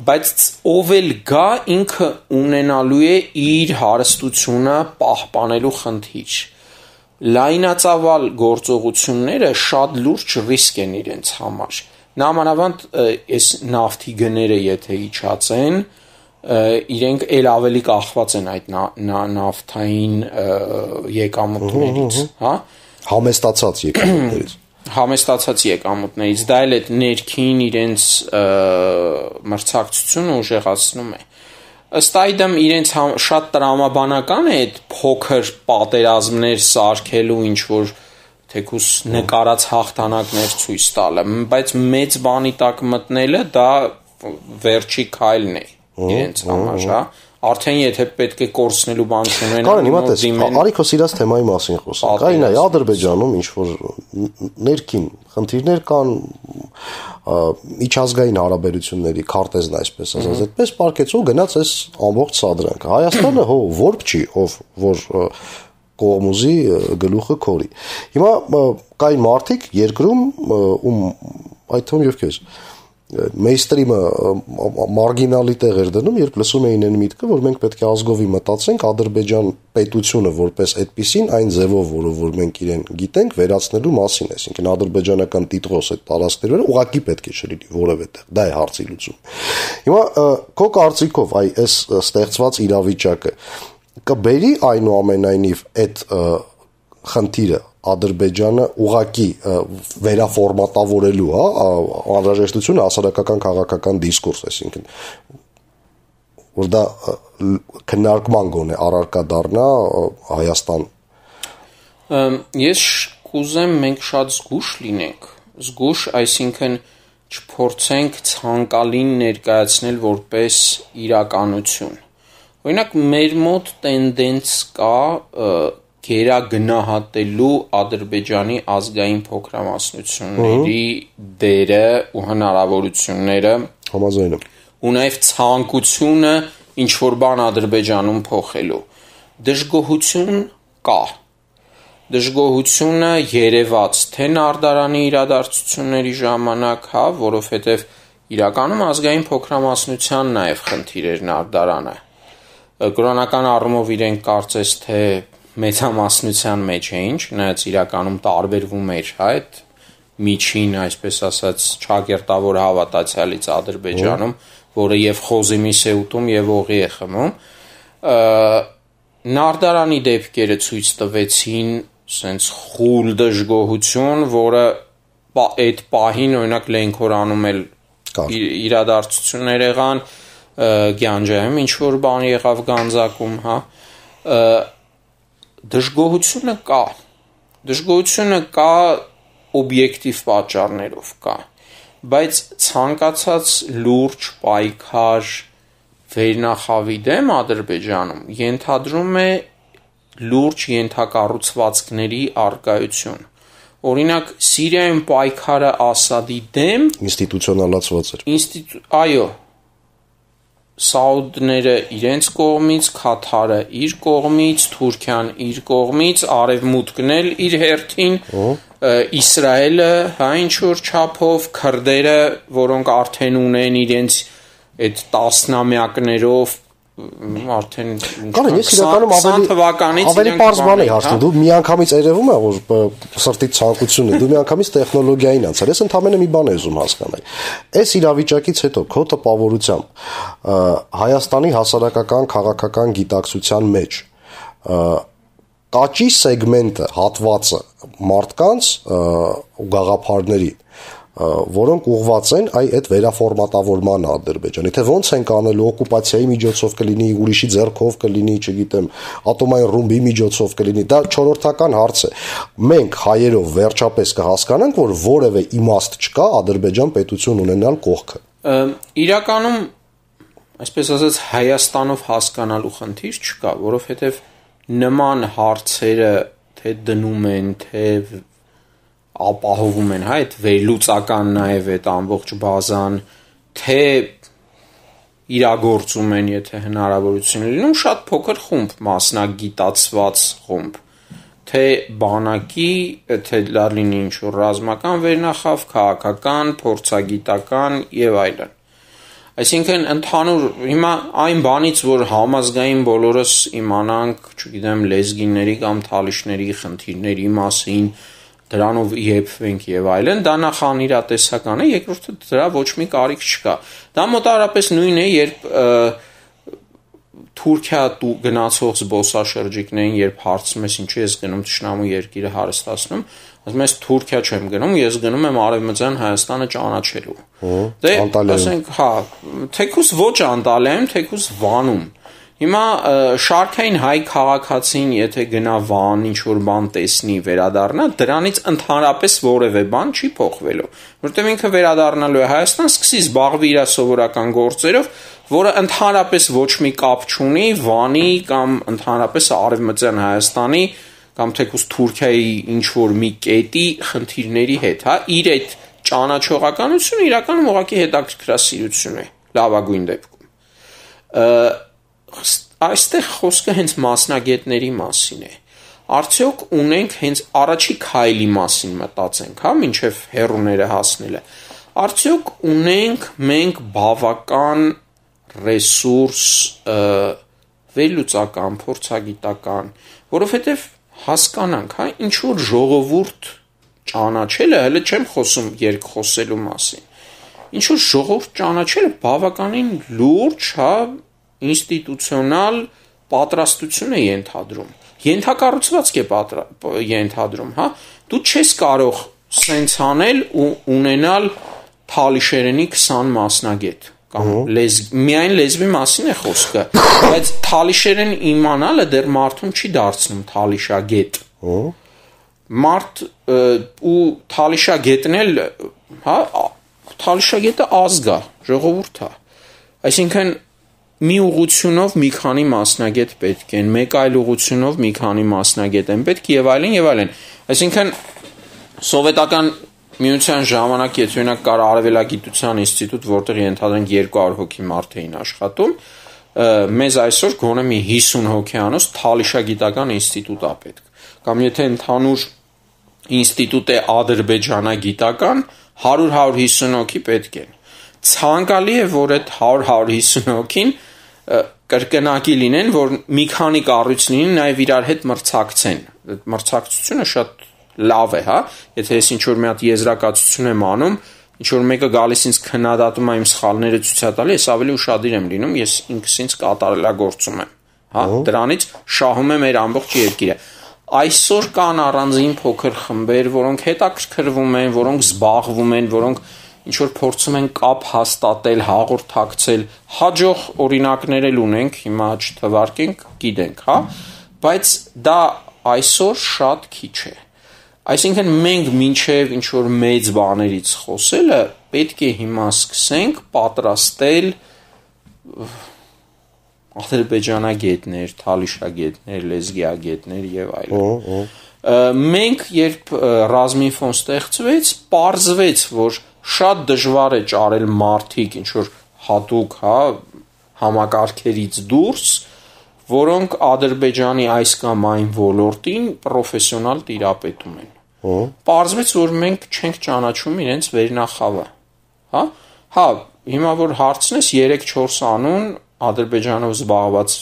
Բայց ով էլ գա ինքը ունենալու է իր հարստությունը պահպանելու խնդիր։ Լայնածավալ գործողությունները շատ լուրջ ռիսկ են իրենց համար։ Նամանավանդ այս նավթի գները եթե իջացեն, իրենք էլ ավելի կախված են այդ նավթային եկամուտներից, հա? Համեստացած եկամուտներից, դա էլ այդ ներքին իրենց մրցակցությունը ուժեղացնում է։ Ըստ այդմ իրենց շատ տրամաբանական է այդ փոքր պատերազմներ սարքելու ինչ-որ թեկուս նկարած հաղթանակներ ցույց տալը, բայց մեծ բանի տակ մտնելը դա վերջի քայլն է իրենց համար, հա։ Արդեն եթե պետք է կորցնելու բան չունենան, Կարեն, հիմա տես, Արիքո սիրած թեմայի մասին խոսենք։ Այն է, Ադրբեջանում ինչ-որ ներքին խնդիրներ կան, միջազգային հարաբերությունների քարտեզն այսպես ասած, այդպես պարկեցու գնաց այս ամբողջ սադրանքը։ Հայաստանը որբ չի, որ կողմուզի գլուխը քորի։ Հիմա կային մարդիկ երկրում, այդ թվում եւ քեզ մեյստրիմը մարգինալի տեղ էր դնում, երբ լսում էին այն միտքը, որ մենք պետք է ազգովի մտածենք Ադրբեջան պետությունը որպես այդպիսին այն ձևով, որ մենք իրեն գիտենք, վերացնելու մասին, այսինքն ադրբեջանական տիտղոս այդ տարածքների վրա ուղղակի պետք է չլինի որևէ տեղ, դա է հարցի լուծումը։ Հիմա քո կարծիքով այս ստեղծված իրավիճակը կբերի այնուամենայնիվ այդ խնդիրը Ադրբեջանը ուղակի վերաֆորմատավորելու, հա, անհրաժեշտությունը հասարակական քաղաքական դիսկուրս, այսինքն որ դա քննարկման գոնե առարկա դառնա Հայաստան։ Ես կուզեմ մենք շատ զգուշ լինենք, այսինքն չփորձենք ցանկալին ներկայացնել որպես իրականություն։ Օրինակ մեր մոտ տենդենց կա գերագնահատելու Ադրբեջանի ազգային փոքրամասնությունների դերը ու հնարավորությունները, համաձայն եմ, ու նաև ցանկությունը ինչ որ բան Ադրբեջանում փոխելու։ Դժգոհություն կա։ Դժգոհությունը երևաց թե Նարդարանի իրադարձությունների ժամանակ, հա, որովհետև իրականում ազգային փոքրամասնության նաև խնդիր էր Նարդարանը։ Կրոնական առումով իրենք կարծես թե մեծամասնության մեջ էին, չնայած իրականում տարբերվում էր, հա, այդ միջին, այսպես ասած, ճակերտավոր հավատացյալից Ադրբեջանում, որը եւ Խոզիմի Սեուտում եւ օղի է խմում, Նարդարանի դեպքերը ցույց տվեցին սենց խուլ դժգոհություն, որը այդ պահին օրինակ Լենքորանում էլ իրադարձություններ եղան, Գյանջայում ինչ որ բան եղավ Գանձակում, հա, դժգոհությունը կա օբյեկտիվ պատճառներով կա, բայց ցանկացած լուրջ պայքար վերնախավի դեմ Ադրբեջանում ենթադրում է լուրջ ենթակառուցվածքների առկայություն։ Օրինակ Սիրիայում պայքարը Ասադի դեմ ինստիտուցիոնալացված էր։ Այո, Սաուդները իրենց կողմից, Քաթարը իր կողմից, Թուրքիան իր կողմից, Արևմուտքն էլ իր հերթին, Իսրայելը, հա, ինչ-որ չափով, քրդերը, որոնք արդեն ունեն իրենց այդ տասնամյակներով արդեն 20 թվականից ավելի պարզ բան է հարցնում, դու միանգամից երևում է, որ սրտի ցանկությունն է, դու միանգամից տեխնոլոգիային անցար, ես ընդհանրապես մի բան եմ ուզում հասկանալ։ Այս իրավիճակից հետո քո տպավորությամբ Հայաստանի հասարակական քաղաքական գիտակցության մեջ կաճի սեգմենտը, հատվածը մարդկանց ու գաղափարների որոնք ուղղված են այդ վերաֆորմատավորման Ադրբեջանի, թե ոնց են կանելու օկուպացիայի միջոցով կլինի, ուրիշի ձեռքով կլինի, չգիտեմ, ատոմային ռումբի միջոցով կլինի, դա չորրորդական հարց է։ Մենք հայերով վերջապես կհասկանանք, որ որևէ իմաստ չկա Ադրբեջան պետություն ունենալ կողքը։ Իրականում այսպես ասած Հայաստանով հասկանալու խնդիր չկա, որովհետև նման հարցերը թե դնում են, թե ապահովում են, հա, այդ վերլուծական նաև այդ ամբողջ բազան, թե իրագործում են, եթե հնարավորություն լինում, շատ փոքր խումբ, մասնագիտացված խումբ, թե բանակի, թե դա լինի ինչ-որ ռազմական վերնախավ, քաղաքական, փորձագիտական եւ այլն։ Այսինքն ընդհանուր հիմա այն բանից, որ համազգային բոլորս իմանանք, չգիտեմ, լեզգիների կամ թալիշների խնդիրների մասին, դրանով եփվենք եւ այլն, դա նախ անիրատեսական է, երկրորդը դրա ոչ մի կարիք չկա։ Դա մոտավորապես նույնն է, երբ Թուրքիա գնացող զբոսաշրջիկներին, երբ հարցնում ես ինչու ես գնում Թշնամու երկիրը հարստացնում, ասում ես Թուրքիա չեմ գնում, ես գնում եմ Արևմտյան Հայաստանը ճանաչելու։ Դե ասենք, հա, թեկուզ ոչ Անտալիայում, թեկուզ Վանում։ Հիմա շարքային հայ քաղաքացին, եթե գնա Վան, ինչ-որ բան տեսնի, վերադառնա, դրանից ընդհանրապես որևէ բան չի փոխվելու, որտեղ ինքը վերադառնալու է Հայաստան, սկսի զբաղվի իր սովորական գործերով, որը ընդհանրապես ոչ մի կապ չունի Վանի կամ ընդհանրապես Արևմտյան Հայաստանի կամ թեկուզ Թուրքիայի ինչ-որ մի կետի խնդիրների հետ, հա, իր այդ ճանաչողականությունը իրականում ուղղակի հետաքրքրասիրություն է, լավագույն դեպքում։ Այստեղ խոսքը հենց մասնագետների մասին է։ Արդյոք ունենք հենց առաջի քայլի մասին մտածենք, հա, մինչև հեռուները հասնելը։ Արդյոք ունենք մենք բավական ռեսուրս վերլուծական, փորձագիտական, որովհետև հասկանանք, հա, ինչ որ ժողովուրդ ճանաչելը, հələ չեմ խոսում երկխոսելու մասին։ Ինչ որ ժողովուրդ ճանաչելը բավականին լուրջ, հա, ինստիտուցիոնալ պատրաստություն է ենթադրում, ենթակառուցվածք է ենթադրում, հա, դու չես կարող սենց անել ու ունենալ թալիշերենի 20 մասնագետ, կամ միայն լեզվի մասին է խոսքը, բայց թալիշերեն իմանալը դեռ մարդուն չի դարձնում թալիշագետ, մարդ ու թալիշագետն էլ, հա, թալիշագետը ազգ է, ժողովուրդ է, այսինքն մի ուղղությունով մի քանի մասնագետ պետք են, մեկ այլ ուղղությունով մի քանի մասնագետ են պետք եւ այլն եւ այլն։ Այսինքն սովետական միության ժամանակ եթե օրինակ կար արևելագիտության ինստիտուտ, որտեղ ենթադրենք 200 հոգի մարդ էին աշխատում, մեզ այսօր գոնե մի 50 հոգեանոց թալիշագիտական ինստիտուտ է պետք։ Կամ եթե ընդհանուր ինստիտուտ է ադրբեջանագիտական, 100-150 հոգի պետք են։ Ցանկալի է, որ այդ 100-150 հոգին կրկնակի լինեն, որ մի քանի կառույց լինեն, նաև իրար հետ մրցակցեն։ Այդ մրցակցությունը շատ լավ է, հա, եթե ես ինչ-որ մի հատ եզրակացություն եմ անում, ինչ-որ մեկը գալիս ինձ քննադատում է իմ սխալները ցույց տալի, ես ավելի ուշադիր եմ լինում, ես ինքս ինձ կատարելագործում եմ, հա, դրանից շահում եմ մեր ամբողջ երկիրը։ Այսօր կան առանձին փոքր խմբեր, որոնք հետաքրքրվում են, որոնք զբաղվում են, որոնք ինչ-որ փորձում են կապ հաստատել, հաղորդակցել, հաջող օրինակներ էլ ունենք, հիմա չթվարկենք, գիտենք, հա, բայց դա այսօր շատ քիչ է։ Այսինքն մենք մինչև ինչ-որ մեծ բաներից խոսելը պետք է հիմա սկսենք պատրաստել ադրբեջանագետներ, թալիշագետներ, լեզգիագետներ եւ այլն։ Մենք երբ ռազմինֆոն ստեղծվեց, պարզվեց, որ շատ դժվար է ճարել մարդիկ ինչ-որ հատուկ, հա, համակարգերից դուրս, որոնք Ադրբեջանի այս կամ այն ոլորտին պրոֆեսիոնալ տիրապետում են։ Պարզվեց, որ մենք չենք ճանաչում իրենց վերնախավը, հա։ Հա, հիմա որ հարցնես 3-4 անուն Ադրբեջանով զբաղված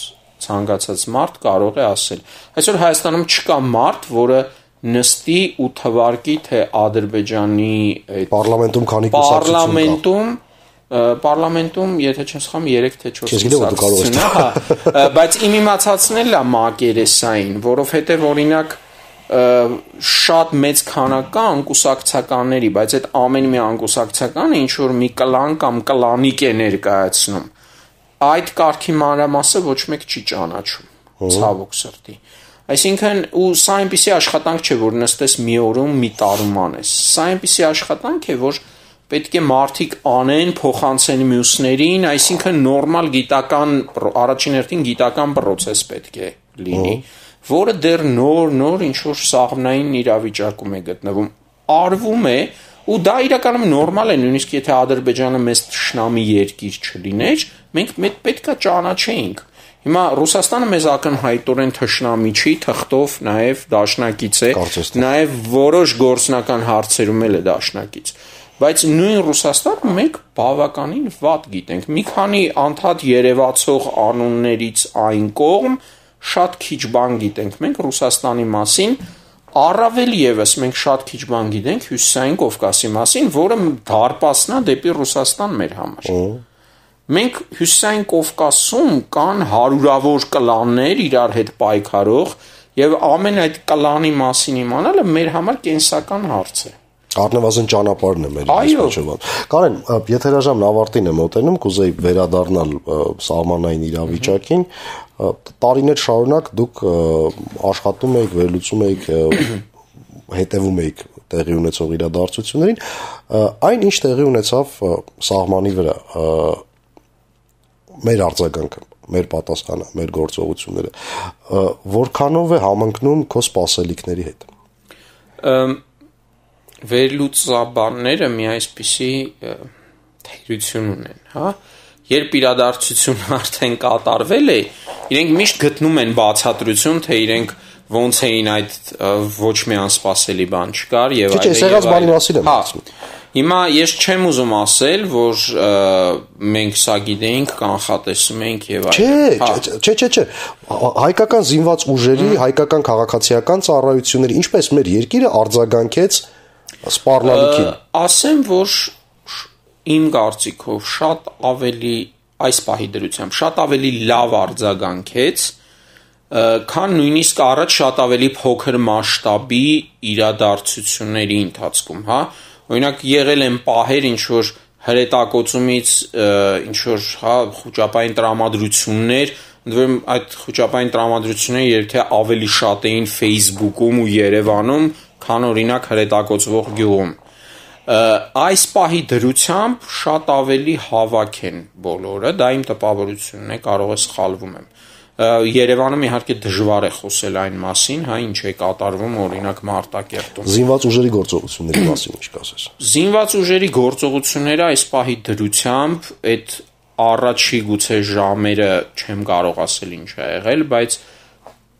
ցանկացած մարդ կարող է ասել։ Այսօր Հայաստանում չկա մարդ, որը նստի ու թվարկի, թե Ադրբեջանի պարլամենտում քանի կուսակցություն կա։ Պարլամենտում, եթե չեմ սխալվում, 3 թե 4 կուսակցություն, հա, բայց իմ իմացածն էլ է մակերեսային, որովհետև օրինակ շատ մեծ քանակ կա անկուսակցականների, բայց այդ ամեն մի անկուսակցականը ինչ որ մի կլան կամ կլանիկ է ներկայացնում։ Այդ կարգի մանրամասը ոչ մեկ չի ճանաչում, ցավոք սրտի։ Այսինքն, ու սա այնպիսի աշխատանք չէ, որ նստես մի օրում մի տարում անես։ Սա այնպիսի աշխատանք է, որ պետք է մարդիկ անեն, փոխանցեն մյուսներին, այսինքն նորմալ առաջին հերթին գիտական process պետք է լինի, որը դեռ նոր ինչ որ սաղմնային իրավիճակում է գտնվում, արվում է, ու դա իրականում նորմալ է, նույնիսկ եթե Ադրբեջանը մեծ թշնամի երկիր չլիներ, մենք պետք է ճանաչեինք։ Հիմա Ռուսաստանը մեզ ակնհայտորեն թշնամի չի, թղթով նաև դաշնակից է, նաև որոշ գործնական հարցերում էլ է դաշնակից։ Բայց նույն Ռուսաստանը մենք բավականին վատ գիտենք։ Մի քանի անդադ երևացող անուններից այն կողմ շատ քիչ բան գիտենք մենք Ռուսաստանի մասին, առավել եւս մենք շատ քիչ բան գիտենք Հյուսիսային Կովկասի մասին, որը դարպասն է դեպի Ռուսաստան մեր համար։ Մենք Հյուսիսային Կովկասում կան հարյուրավոր կլաններ իրար հետ պայքարող եւ ամեն այդ կլանի մասին իմանալը մեր համար կենսական հարց է։ Առնվազն ճանապարհն է մեր իսպաչովան։ Կարեն, եթե հրաժարական ավարտին եմ մոտենում, կուզեի վերադառնալ սահմանային իրավիճակին, տարիներ շարունակ դուք աշխատում եք, վերլուծում եք, հետևում եք տեղի ունեցող իրադարձություններին, այն ինչ տեղի ունեցավ սահմանի վրա, մեր արձագանքը, մեր պատասխանը, մեր գործողությունները, որքանով է համընկնում քո սպասելիքների հետ։ Վերլուծաբանները մի այսպիսի թերություն ունեն, հա, երբ իրադարձությունը արդեն կատարվել է, իրենք միշտ գտնում են բացատրություն, թե իրենք ոնց էին այդ ոչ մի անսպասելի բան չկար եւ այլն։ Չէ, եղած բանի մասին եմ ասում։ Հիմա ես չեմ ուզում ասել, որ մենք սա գիտեինք, կանխատեսում էինք եւ այլն։ Չէ։ Հայկական զինված ուժերի, հայկական քաղաքացիական ծառայությունների, ինչպես մեր երկիրը արձագանքեց սպառնալիքին։ Ասեմ, որ իմ կարծիքով շատ ավելի այս պահի դրությամբ շատ ավելի լավ արձագանքեց, քան նույնիսկ առաջ շատ ավելի փոքր մասշտաբի իրադարձությունների ընթացքում, հա։ Օրինակ եղել են պահեր, ինչ որ հրետակոծումից ինչ որ հա խոճապային տրամադրություններ, ընդ որում այդ խոճապային տրամադրությունները երբեք ավելի շատ էին Facebook-ում ու Երևանում, քան օրինակ հրետակոծվող գյուղում։ Այս պահի դրությամբ շատ ավելի հավաք են բոլորը, դա իմ տպավորությունն է, կարող է սխալվում եմ։ Երևանում իհարկե դժվար է խոսել այն մասին, հա, ինչ է կատարվում օրինակ Մարտակերտում։ Զինված ուժերի գործողությունների մասին ինչ կասես։ Զինված ուժերի գործողությունները այս պահի դրությամբ այդ առաջի գուցե ժամերը չեմ կարող ասել ինչ է եղել, բայց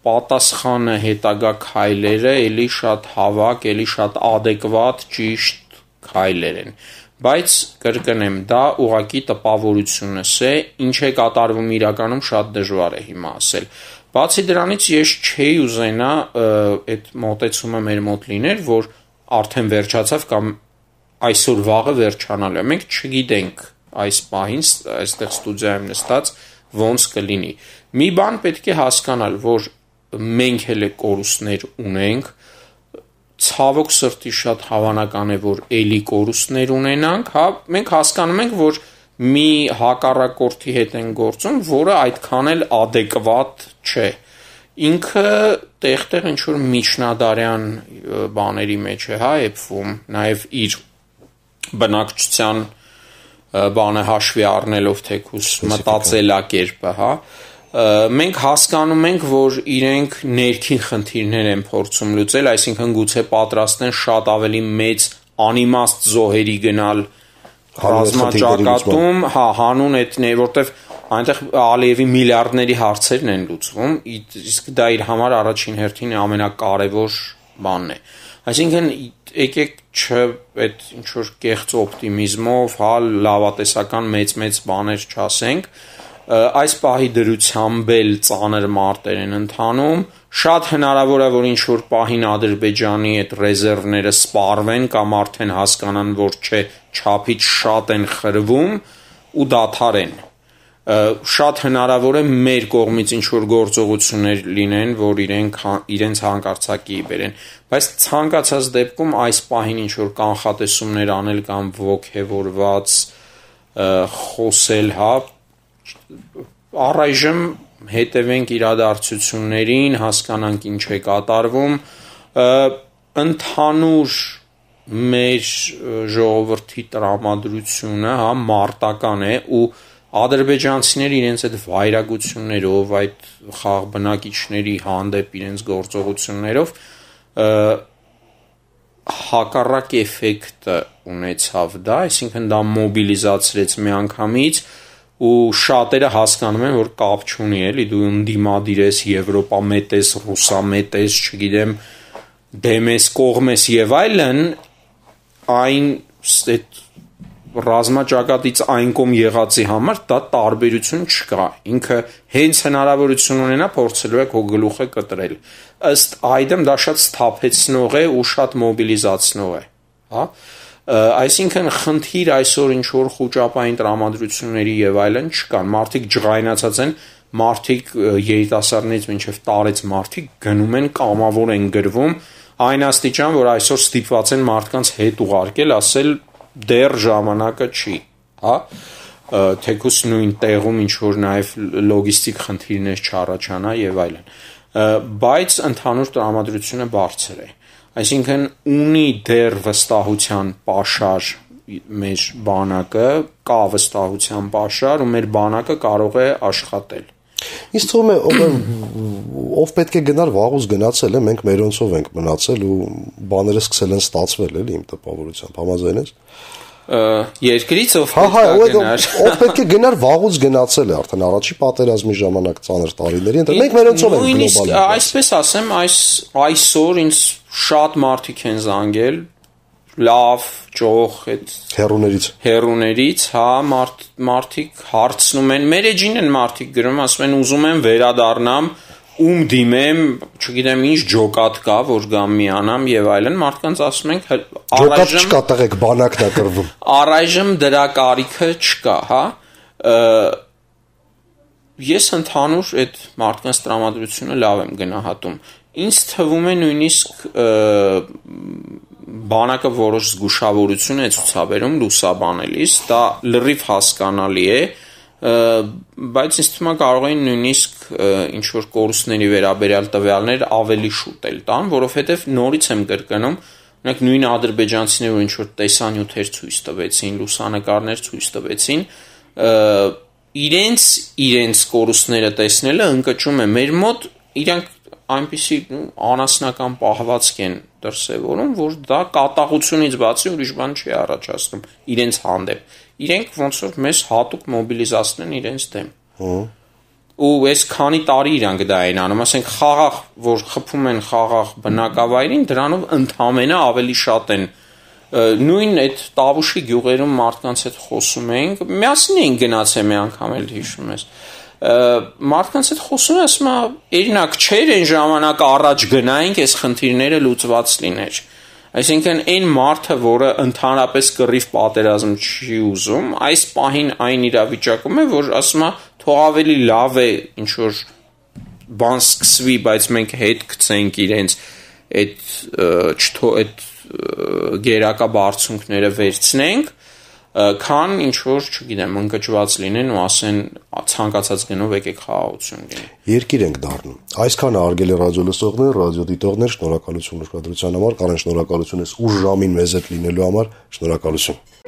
պատասխանը հետագա քայլերը էլի շատ հավաք, էլի շատ adekvat, ճիշտ քայլեր են։ Բայց կրկնեմ, դա ուղղակի տպավորությունս է, ինչ է կատարվում իրականում շատ դժվար է հիմա ասել։ Բացի դրանից ես չէի ուզենա այդ մոտեցումը մեր մոտ լիներ, որ արդեն վերջացավ կամ այսօր վաղը վերջանալու է։ Մենք չգիտենք այս պահին այստեղ ստուդիայում նստած ոնց կլինի։ Մի բան պետք է հասկանալ, որ մենք հենց կորուստներ ունենք, ցավոք սրտի շատ հավանական է, որ էլի կորուստներ ունենանք, հա, մենք հասկանում ենք, որ մի հակառակորդի հետ են գործում, որը այդքան էլ adekvat չէ։ Ինքը տեղ-տեղ ինչ-որ միջնադարյան բաների մեջ է, հա, եփվում, նաև իր բնակչության բանը հաշվի առնելով թեկուս մտածելակերպը, հա, մենք հասկանում ենք, որ իրենք ներքին խնդիրներ են փորձում լուծել, այսինքն գուցե պատրաստ են շատ ավելի մեծ անիմաստ զոհերի գնալ ռազմաճակատում, հա, հանուն էդներ, որտեվ այնտեղ Ալիևի միլիարդների հարցերն են լուծվում, իսկ դա իր համար առաջին հերթին ամենակարևոր բանն է։ Այսինքն եկեք այդ ինչ որ կեղծ օպտիմիզմով, հա, լավատեսական մեծ բաներ չասենք, այս պահի դրությամբ էլ ծանր մարտեր են ընթանում, շատ հնարավոր է, որ ինչ-որ պահին Ադրբեջանի այդ ռեզերվները սպառվեն կամ արդեն հասկանան, որ չէ, չափից շատ են խրվում ու դադարեն։ Շատ հնարավոր է մեր կողմից ինչ-որ գործողություններ լինեն, որ իրենց հանկարծակիի բերեն, բայց ցանկացած դեպքում այս պահին ինչ-որ կանխատեսումներ անել կամ ոգևորված խոսել, հա, առայժմ հետևենք իրադարձություններին, հասկանանք ինչ է կատարվում, ընդհանուր մեր ժողովրդի տրամադրությունը, հա, մարտական է ու ադրբեջանցիները իրենց այդ վայրագություններով, այդ խաղ բնակիչների հանդեպ իրենց գործողություններով հակառակ էֆեկտը ունեցավ դա, այսինքն դա մոբիլիզացրեց միանգամից ու շատերը հասկանում են, որ կապ չունի, էլի դու ընդդիմադիր ես, Եվրոպա մետ ես, Ռուսա մետ ես, չգիտեմ, դեմ ես, կողմ ես եւ այլն, այն այդ ռազմաճակատից այն կողմ եղածի համար դա տարբերություն չկա։ Ինքը հենց հնարավորություն ունենա փորձելու է քո գլուխը կտրել։ Ըստ այդմ դա շատ սթափեցնող է ու շատ մոբիլիզացնող է, հա։ Այսինքն խնդիր այսօր ինչ որ խոճապային տրամադրությունների եւ այլն չկան, մարդիկ ջղայնացած են, մարդիկ երիտասարդներից մինչեւ տարեց մարդիկ գնում են կամավոր են գրվում, այն աստիճան, որ այսօր ստիպված են մարդկանց հետ ուղարկել, ասել դեռ ժամանակը չի, հա, թեկուզ նույն տեղում ինչ որ նաեւ լոգիստիկ խնդիրներ չառաջանա եւ այլն, բայց ընդհանուր տրամադրությունը բարձր է, այսինքն ունի դեռ վստահության պաշար մեր բանակը, կա վստահության պաշար ու մեր բանակը կարող է աշխատել։ Ինձ թվում է ով պետք է գնար վաղուց գնացել է, մենք մերոնցով ենք մնացել ու բաները սկսել են ստացվել էլի իմ տպավորությամբ, համաձայն ես։ Երկրից ով պետք է գնար վաղուց գնացել է արդեն առաջի պատերազմի ժամանակ ծանր տարիների ընթացքում մենք մերոնցով ենք գլոբալ։ Այսպես ասեմ, այսօր ինձ շատ մարդիկ են զանգել, լավ, ճոխ, այդ հերուներից, հա, մարդիկ հարցնում են, մեր էջին են մարդիկ գրում, ասում են ուզում են վերադառնամ, ում դիմեմ, չգիտեմ ինչ ջոկատ կա, որ գամ միանամ եւ այլն, մարդկանց ասում ենք ջոկատ չկա, տղեկ, բանակն է կռվում։ Առայժմ դրա կարիքը չկա, հա։ Ես ընդհանուր այդ մարդկանց տրամադրությունը լավ եմ գնահատում։ Ինձ թվում է նույնիսկ բանակը որոշ զգուշավորություն է ցուցաբերում լուսաբանելիս, դա լրիվ հասկանալի է, բայց ինձ թվում է կարող են նույնիսկ ինչ որ կորուստների վերաբերյալ տվյալներ ավելի շուտ էլ տան, որովհետև նորից եմ կրկնում, օրինակ նույն ադրբեջանցիները, որ ինչ որ տեսանյութեր ցույց տվեցին, լուսանկարներ ցույց տվեցին, իրենց կորուստները տեսնելը ընկճում է մեր մոտ, իրանք այնպիսի անասնական պահվածք են դրսևորում, որ դա կատաղությունից բացի ուրիշ բան չի առաջացնում իրենց հանդեպ։ Իրենք ոնց որ մեզ հատուկ մոբիլիզացնեն իրենց դեմ։ Ու այս քանի տարի իրանք դա են անում, ասենք խաղաղ, որ խփում են խաղաղ բնակավայրին, դրանով ընդհանրապես ավելի շատ են նույն այդ Տավուշի գյուղերում մարդկանց հետ խոսում ենք, միասին էին գնացել մի անգամ էլ հիշում ես։ Մարդկանց հետ խոսում եմ, ասում եմ, օրինակ չէր այն ժամանակ առաջ գնայինք, այս խնդիրները լուծված լիներ։ Այսինքն այն մարդը, որը ընդհանրապես կռիվ պատերազմ չի ուզում, այս պահին այն իրավիճակում է, որ ասում է, թող ավելի լավ է ինչ որ բան սկսվի, բայց մենք հետ գցենք իրենց այդ գերակա բարձունքները վերցնենք, քան ինչ որ, չգիտեմ, ընկճված լինեն ու ասեն ցանկացած գնով եկեք խաղաղություն լինի։ Երկիր ենք դառնում։ Այսքանը արգելի ռադիոլսողներ, ռադիոդիտողներ, շնորհակալություն ուշադրության համար, Կարեն, շնորհակալություն ես ուժ ժամին մեզ հետ լինելու համար, շնորհակալություն։